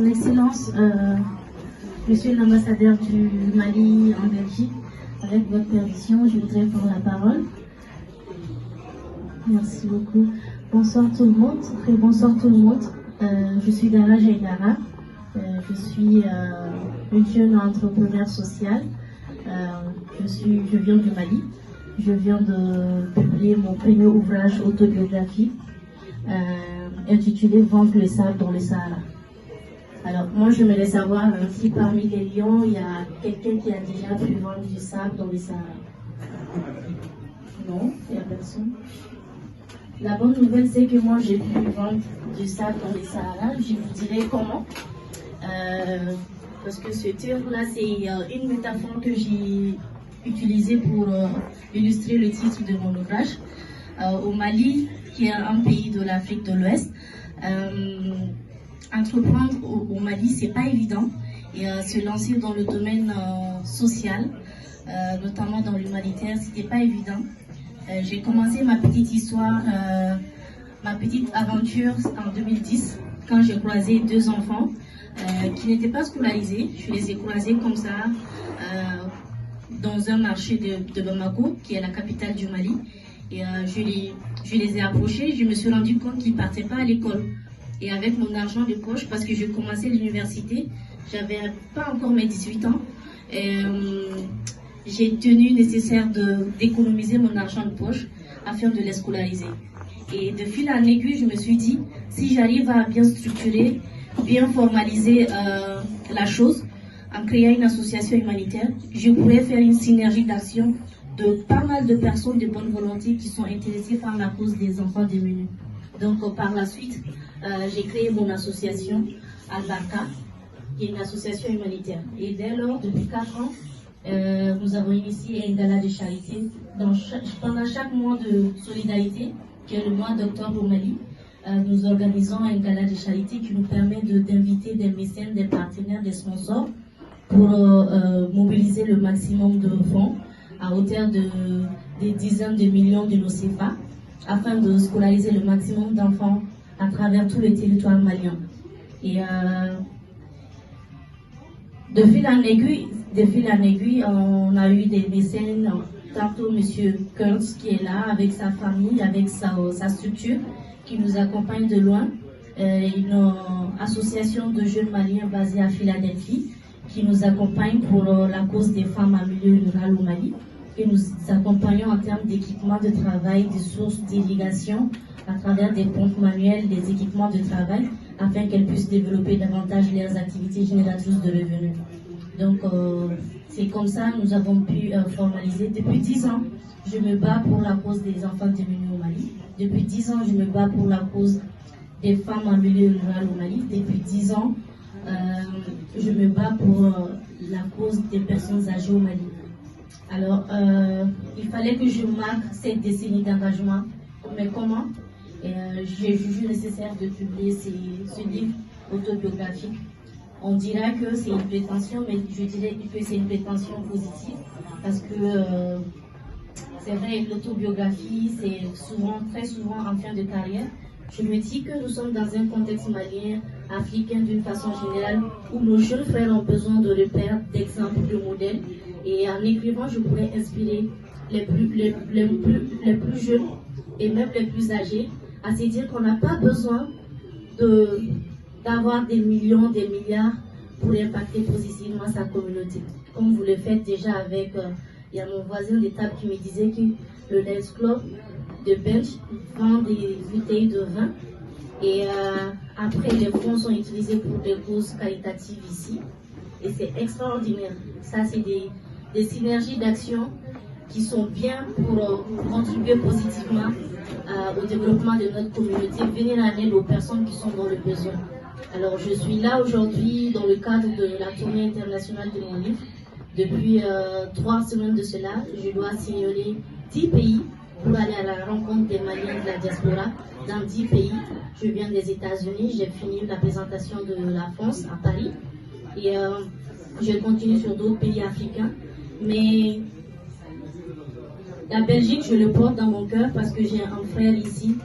Excellence, Monsieur l'ambassadeur du Mali en Belgique, avec votre permission, je voudrais prendre la parole. Merci beaucoup. Bonsoir tout le monde. Bonsoir tout le monde. Je suis Dara Jaïdara. Je suis une jeune entrepreneur sociale. Je viens du Mali. Je viens de publier mon premier ouvrage autobiographique intitulé Vendre le sable dans le Sahara. Alors moi je voulais savoir si parmi les lions il y a quelqu'un qui a déjà pu vendre du sable dans le Sahara. Non, il n'y a personne. La bonne nouvelle c'est que moi j'ai pu vendre du sable dans le Sahara. Je vous dirai comment. Parce que ce terme-là c'est une métaphore que j'ai utilisée pour illustrer le titre de mon ouvrage. Au Mali, qui est un pays de l'Afrique de l'Ouest, entreprendre au Mali, c'est pas évident. Et se lancer dans le domaine social, notamment dans l'humanitaire, c'était pas évident. J'ai commencé ma petite histoire, ma petite aventure en 2010, quand j'ai croisé deux enfants qui n'étaient pas scolarisés. Je les ai croisés comme ça dans un marché de Bamako, qui est la capitale du Mali. Et je les ai approchés, je me suis rendu compte qu'ils ne partaient pas à l'école. Et avec mon argent de poche, parce que je commençais l'université, j'avais pas encore mes 18 ans, j'ai tenu nécessaire d'économiser mon argent de poche afin de les scolariser. Et de fil en aiguille, je me suis dit, si j'arrive à bien structurer, bien formaliser la chose, en créant une association humanitaire, je pourrais faire une synergie d'action de pas mal de personnes de bonne volonté qui sont intéressées par la cause des enfants démunis. Donc par la suite, j'ai créé mon association Al-Barka, qui est une association humanitaire. Et dès lors, depuis 4 ans, nous avons initié un gala de charité pendant chaque mois de solidarité, qui est le mois d'octobre au Mali. Nous organisons un gala de charité qui nous permet d'inviter des mécènes, des partenaires, des sponsors pour mobiliser le maximum de fonds à hauteur des dizaines de millions de nos CFA afin de scolariser le maximum d'enfants à travers tout le territoire malien. Et de fil en aiguille, on a eu des mécènes, tantôt M. Kurtz qui est là avec sa famille, avec sa structure, qui nous accompagne de loin, une association de jeunes maliens basée à Philadelphie, qui nous accompagne pour la cause des femmes en milieu rural au Mali. Et nous accompagnons en termes d'équipements de travail, des sources d'irrigation, à travers des pompes manuelles, des équipements de travail, afin qu'elles puissent développer davantage leurs activités génératrices de revenus. Donc, c'est comme ça que nous avons pu formaliser. Depuis 10 ans, je me bats pour la cause des enfants démunis au Mali. Depuis 10 ans, je me bats pour la cause des femmes en milieu rural au Mali. Depuis 10 ans, je me bats pour la cause des personnes âgées au Mali. Alors, il fallait que je marque cette décennie d'engagement. Mais comment? J'ai jugé nécessaire de publier ce livre autobiographique. On dirait que c'est une prétention, mais je dirais que c'est une prétention positive. Parce que c'est vrai, l'autobiographie, c'est très souvent en fin de carrière. Je me dis que nous sommes dans un contexte malien, africain d'une façon générale, où nos jeunes frères ont besoin de repères, d'exemples, de modèles. Et en écrivant, je pourrais inspirer les plus jeunes et même les plus âgés à se dire qu'on n'a pas besoin d'avoir des millions, des milliards pour impacter positivement sa communauté. Comme vous le faites déjà avec, il y a mon voisin de table qui me disait que le Lions Club de Belge vend des bouteilles de vin et après les fonds sont utilisés pour des causes caritatives ici et c'est extraordinaire. Ça c'est des synergies d'action qui sont bien pour contribuer positivement au développement de notre communauté, venir en aide aux personnes qui sont dans le besoin. Alors je suis là aujourd'hui dans le cadre de la tournée internationale de mon livre. Depuis 3 semaines de cela, je dois signaler 10 pays pour aller à la rencontre des Maliens de la diaspora dans 10 pays. Je viens des États-Unis, j'ai fini la présentation de la France à Paris et je continue sur d'autres pays africains. Mais la Belgique, je le porte dans mon cœur parce que j'ai un frère ici.